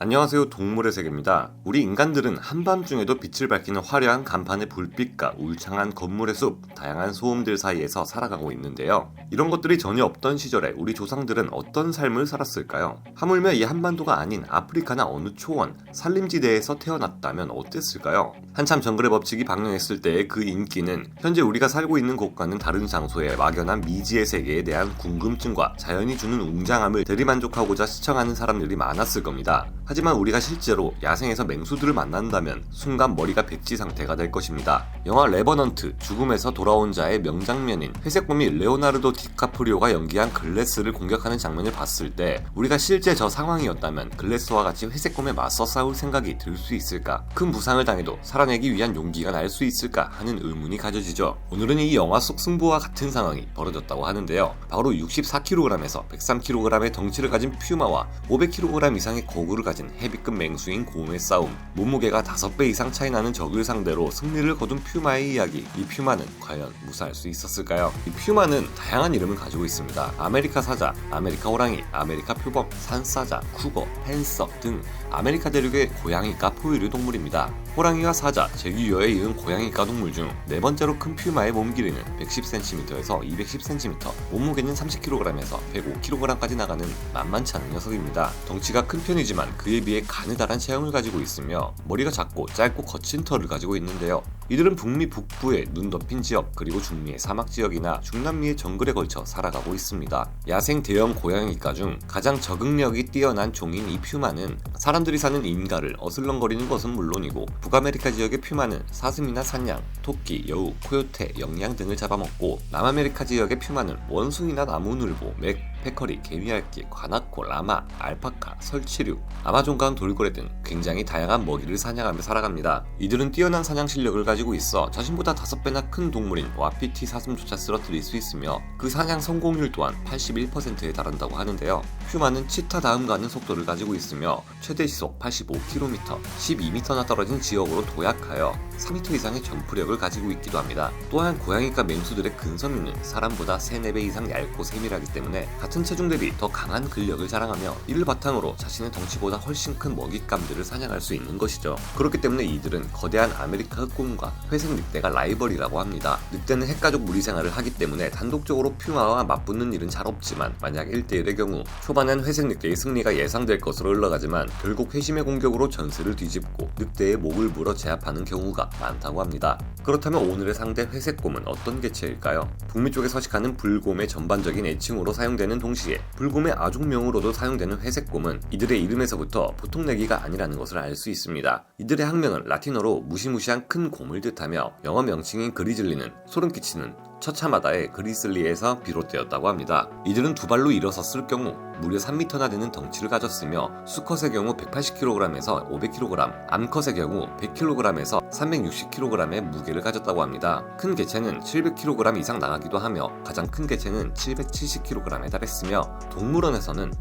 안녕하세요. 동물의 세계입니다. 우리 인간들은 한밤중에도 빛을 밝히는 화려한 간판의 불빛과 울창한 건물의 숲, 다양한 소음들 사이에서 살아가고 있는데요. 이런 것들이 전혀 없던 시절에 우리 조상들은 어떤 삶을 살았을까요? 하물며 이 한반도가 아닌 아프리카나 어느 초원, 산림지대에서 태어났다면 어땠을까요? 한참 정글의 법칙이 방영했을 때의 그 인기는 현재 우리가 살고 있는 곳과는 다른 장소의 막연한 미지의 세계에 대한 궁금증과 자연이 주는 웅장함을 대리만족하고자 시청하는 사람들이 많았을 겁니다. 하지만 우리가 실제로 야생에서 맹수들을 만난다면 순간 머리가 백지 상태가 될 것입니다. 영화 레버넌트, 죽음에서 돌아온 자의 명장면인 회색곰이 레오나르도 디카프리오가 연기한 글래스를 공격하는 장면을 봤을 때 우리가 실제 저 상황이었다면 글래스와 같이 회색곰에 맞서 싸울 생각이 들 수 있을까? 큰 부상을 당해도 살아내기 위한 용기가 날 수 있을까? 하는 의문이 가져지죠. 오늘은 이 영화 속 승부와 같은 상황이 벌어졌다고 하는데요. 바로 64kg에서 103kg의 덩치를 가진 퓨마와 500kg 이상의 거구를 가진 헤비급 맹수인 곰의 싸움. 몸무게가 5배 이상 차이 나는 적을 상대로 승리를 거둔 퓨마의 이야기. 이 퓨마는 과연 무사할 수 있었을까요? 이 퓨마는 다양한 이름을 가지고 있습니다. 아메리카 사자, 아메리카 호랑이, 아메리카 표범, 산사자, 쿠거, 펜서 등 아메리카 대륙의 고양이과 포유류 동물입니다. 호랑이와 사자, 제규어에 이은 고양이과 동물 중 네 번째로 큰 퓨마의 몸 길이는 110cm에서 210cm, 몸무게는 30kg에서 105kg까지 나가는 만만치 않은 녀석입니다. 덩치가 큰 편이지만 그에 비해 가느다란 체형을 가지고 있으며 머리가 작고 짧고 거친 털을 가지고 있는데요. 이들은 북미 북부의 눈 덮인 지역 그리고 중미의 사막 지역이나 중남미의 정글에 걸쳐 살아가고 있습니다. 야생 대형 고양이과 중 가장 적응력이 뛰어난 종인 이 퓨마는 사람들이 사는 인가를 어슬렁거리는 것은 물론이고 북아메리카 지역의 퓨마는 사슴이나 산양, 토끼, 여우, 코요테, 영양 등을 잡아먹고 남아메리카 지역의 퓨마는 원숭이나 나무늘보, 맥, 페커리, 개미핥기, 관악코, 라마, 알파카, 설치류, 아마존강 돌고래 등 굉장히 다양한 먹이를 사냥하며 살아갑니다. 이들은 뛰어난 사냥 실력을 가지고 있어 자신보다 5배나 큰 동물인 와피티 사슴조차 쓰러뜨릴 수 있으며 그 사냥 성공률 또한 81%에 달한다고 하는데요. 퓨마는 치타 다음 가는 속도를 가지고 있으며 최대 시속 85km, 12m나 떨어진 지역으로 도약하여 3m 이상의 점프력을 가지고 있기도 합니다. 또한 고양이과 맹수들의 근섬유는 사람보다 3-4배 이상 얇고 세밀하기 때문에 같은 체중 대비 더 강한 근력을 자랑하며 이를 바탕으로 자신의 덩치보다 훨씬 큰 먹잇감들을 사냥할 수 있는 것이죠. 그렇기 때문에 이들은 거대한 아메리카 흑곰과 회색 늑대가 라이벌이라고 합니다. 늑대는 핵가족 무리 생활을 하기 때문에 단독적으로 퓨마와 맞붙는 일은 잘 없지만 만약 1대1의 경우 초반엔 회색 늑대의 승리가 예상될 것으로 흘러가지만 결국 회심의 공격으로 전세를 뒤집고 늑대의 목을 물어 제압하는 경우가 많다고 합니다. 그렇다면 오늘의 상대 회색곰은 어떤 개체일까요? 북미 쪽에 서식하는 불곰의 전반적인 애칭으로 사용되는 동시에 불곰의 아종명으로도 사용되는 회색곰은 이들의 이름에서부터 보통 내기가 아니라는 것을 알 수 있습니다. 이들의 학명은 라틴어로 무시무시한 큰 곰을 뜻하며 영어 명칭인 그리즐리는 소름 끼치는 처참하다의 그리슬리에서 비롯되었다고 합니다. 이들은 두 발로 일어섰을 경우 무려 3m나 되는 덩치를 가졌으며 수컷의 경우 180kg에서 500kg, 암컷의 경우 100kg에서 360kg의 무게를 가졌다고 합니다. 큰 개체는 700kg 이상 나가기도 하며 가장 큰 개체는 770kg에 달했으며 동물원에서는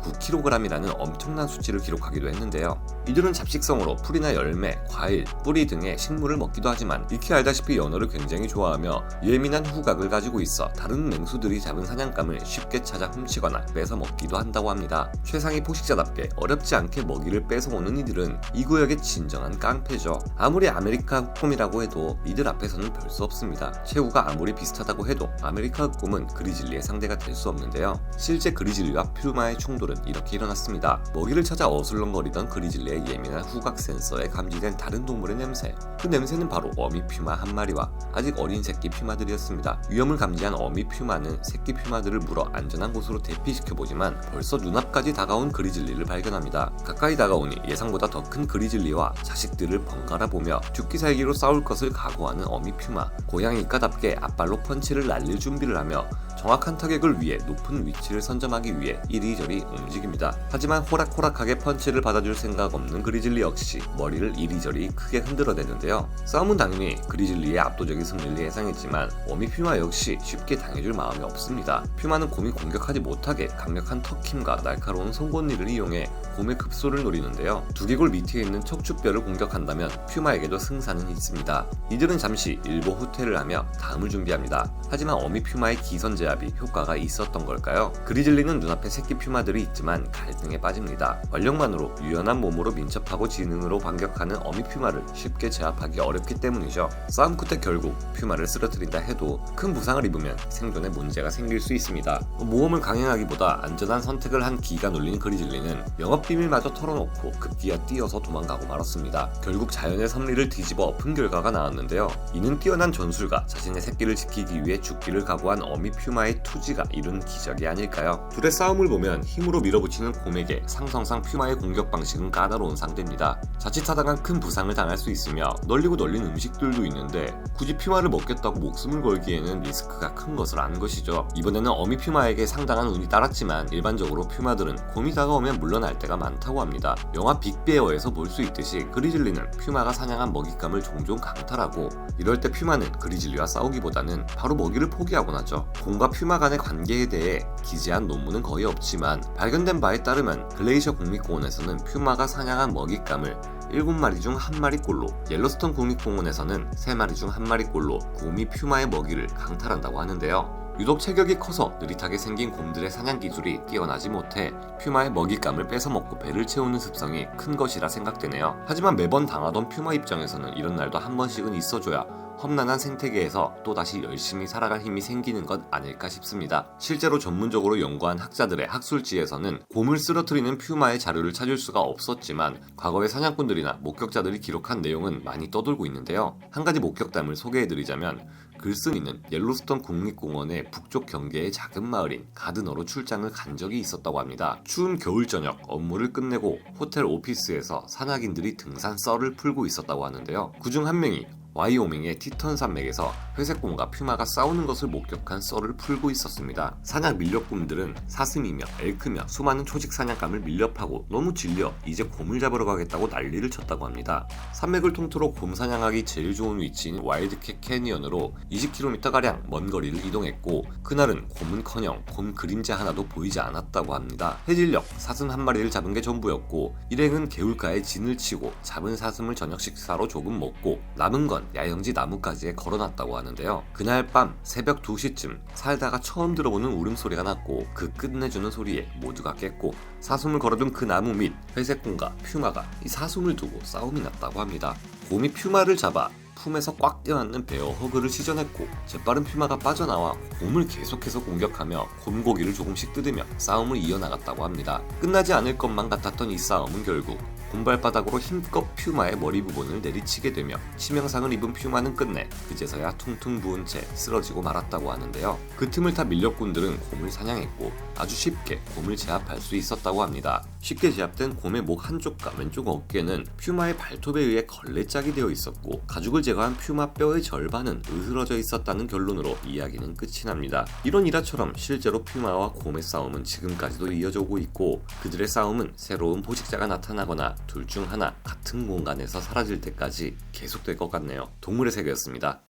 839kg이라는 엄청난 수치를 기록하기도 했는데요. 이들은 잡식성으로 풀이나 열매, 과일, 뿌리 등의 식물을 먹기도 하지만 익히 알다시피 연어를 굉장히 좋아하며 예민한 후각을 가지고 있어 다른 맹수들이 잡은 사냥감을 쉽게 찾아 훔치거나 뺏어 먹기도 한다고 합니다. 최상위 포식자답게 어렵지 않게 먹이를 뺏어오는 이들은 이 구역의 진정한 깡패죠. 아무리 아메리카 흑곰이라고 해도 이들 앞에서는 별 수 없습니다. 체구가 아무리 비슷하다고 해도 아메리카 흑곰은 그리즐리의 상대가 될 수 없는데요. 실제 그리즐리와 퓨마의 충돌은 이렇게 일어났습니다. 먹이를 찾아 어슬렁거리던 그리즐리의 예민한 후각 센서에 감지된 다른 동물의 냄새. 그 냄새는 바로 어미 퓨마 한 마리와 아직 어린 새끼 퓨마들이었습니다. 위험을 감지한 어미 퓨마는 새끼 퓨마들을 물어 안전한 곳으로 대피시켜보지만 벌써 눈앞까지 다가온 그리즐리를 발견합니다. 가까이 다가오니 예상보다 더 큰 그리즐리와 자식들을 번갈아 보며 죽기 살기로 싸울 것을 각오하는 어미 퓨마. 고양이과답게 앞발로 펀치를 날릴 준비를 하며 정확한 타격을 위해 높은 위치를 선점하기 위해 이리저리 움직입니다. 하지만 호락호락하게 펀치를 받아줄 생각 없는 그리즐리 역시 머리를 이리저리 크게 흔들어대는데요. 싸움은 당연히 그리즐리의 압도적인 승리를 예상했지만 어미 퓨마 역시 쉽게 당해줄 마음이 없습니다. 퓨마는 곰이 공격하지 못하게 강력한 턱힘과 날카로운 송곳니를 이용해 곰의 급소를 노리는데요. 두개골 밑에 있는 척추뼈를 공격한다면 퓨마에게도 승산은 있습니다. 이들은 잠시 일보 후퇴를 하며 다음을 준비합니다. 하지만 어미 퓨마의 기선제 제압이 효과가 있었던 걸까요? 그리즐리는 눈앞에 새끼 퓨마들이 있지만 갈등에 빠집니다. 완력만으로 유연한 몸으로 민첩하고 지능으로 반격하는 어미 퓨마를 쉽게 제압하기 어렵기 때문이죠. 싸움 끝에 결국 퓨마를 쓰러뜨린다 해도 큰 부상을 입으면 생존에 문제가 생길 수 있습니다. 모험을 강행하기보다 안전한 선택을 한 기가 눌린 그리즐리는 영업비밀마저 털어놓고 급기야 뛰어서 도망가고 말았습니다. 결국 자연의 섭리를 뒤집어 엎은 결과가 나왔는데요. 이는 뛰어난 전술가, 자신의 새끼를 지키기 위해 죽기를 각오한 어미 퓨마의 투지가 이룬 기적이 아닐까요? 둘의 싸움을 보면 힘으로 밀어붙이는 곰에게 상성상 퓨마의 공격 방식은 까다로운 상대입니다. 자칫하다간 큰 부상을 당할 수 있으며 널리고 널린 음식들도 있는데 굳이 퓨마를 먹겠다고 목숨을 걸기에는 리스크가 큰 것을 안 것이죠. 이번에는 어미 퓨마에게 상당한 운이 따랐지만 일반적으로 퓨마들은 곰이 다가오면 물러날 때가 많다고 합니다. 영화 빅베어에서 볼 수 있듯이 그리즐리는 퓨마가 사냥한 먹잇감을 종종 강탈하고 이럴 때 퓨마는 그리즐리와 싸우기보다는 바로 먹이를 포기하곤 하죠. 곰과 퓨마 간의 관계에 대해 기재한 논문은 거의 없지만 발견된 바에 따르면 글레이셔 국립공원에서는 퓨마가 사냥한 먹잇감을 7마리 중 1마리꼴로, 옐로스톤 국립공원에서는 3마리 중 1마리꼴로 곰이 퓨마의 먹이를 강탈한다고 하는데요. 유독 체격이 커서 느릿하게 생긴 곰들의 사냥 기술이 뛰어나지 못해 퓨마의 먹잇감을 뺏어먹고 배를 채우는 습성이 큰 것이라 생각되네요. 하지만 매번 당하던 퓨마 입장에서는 이런 날도 한 번씩은 있어줘야 험난한 생태계에서 또다시 열심히 살아갈 힘이 생기는 것 아닐까 싶습니다. 실제로 전문적으로 연구한 학자들의 학술지에서는 곰을 쓰러뜨리는 퓨마의 자료를 찾을 수가 없었지만 과거의 사냥꾼들이나 목격자들이 기록한 내용은 많이 떠돌고 있는데요. 한 가지 목격담을 소개해드리자면 글쓴이는 옐로스톤 국립공원의 북쪽 경계의 작은 마을인 가드너로 출장을 간 적이 있었다고 합니다. 추운 겨울 저녁 업무를 끝내고 호텔 오피스에서 산악인들이 등산 썰을 풀고 있었다고 하는데요. 그중 한 명이 와이오밍의 티턴 산맥에서 회색곰과 퓨마가 싸우는 것을 목격한 썰을 풀고 있었습니다. 사냥 밀렵꾼들은 사슴이며 엘크며 수많은 초식 사냥감을 밀렵하고 너무 질려 이제 곰을 잡으러 가겠다고 난리를 쳤다고 합니다. 산맥을 통틀어 곰 사냥하기 제일 좋은 위치인 와일드캣 캐니언으로 20km가량 먼 거리를 이동했고 그날은 곰은커녕 곰 그림자 하나도 보이지 않았다고 합니다. 해질녘 사슴 한 마리를 잡은 게 전부였고 일행은 개울가에 진을 치고 잡은 사슴을 저녁 식사로 조금 먹고 남은 건 야영지 나뭇가지에 걸어놨다고 하는데요. 그날 밤 새벽 2시쯤 살다가 처음 들어보는 울음소리가 났고 그 끝내주는 소리에 모두가 깼고 사슴을 걸어둔 그 나무 밑 회색곰과 퓨마가 이 사슴을 두고 싸움이 났다고 합니다. 곰이 퓨마를 잡아 품에서 꽉 껴안는 베어 허그를 시전했고 재빠른 퓨마가 빠져나와 곰을 계속해서 공격하며 곰고기를 조금씩 뜯으며 싸움을 이어나갔다고 합니다. 끝나지 않을 것만 같았던 이 싸움은 결국 곰발바닥으로 힘껏 퓨마의 머리 부분을 내리치게 되며 치명상을 입은 퓨마는 끝내 그제서야 퉁퉁 부은 채 쓰러지고 말았다고 하는데요. 그 틈을 타 밀렵꾼들은 곰을 사냥했고 아주 쉽게 곰을 제압할 수 있었다고 합니다. 쉽게 제압된 곰의 목 한쪽과 왼쪽 어깨는 퓨마의 발톱에 의해 걸레짝이 되어 있었고 가죽을 제거한 퓨마 뼈의 절반은 으스러져 있었다는 결론으로 이야기는 끝이 납니다. 이런 일화처럼 실제로 퓨마와 곰의 싸움은 지금까지도 이어져 오고 있고 그들의 싸움은 새로운 포식자가 나타나거나 둘 중 하나 같은 공간에서 사라질 때까지 계속될 것 같네요. 동물의 세계였습니다.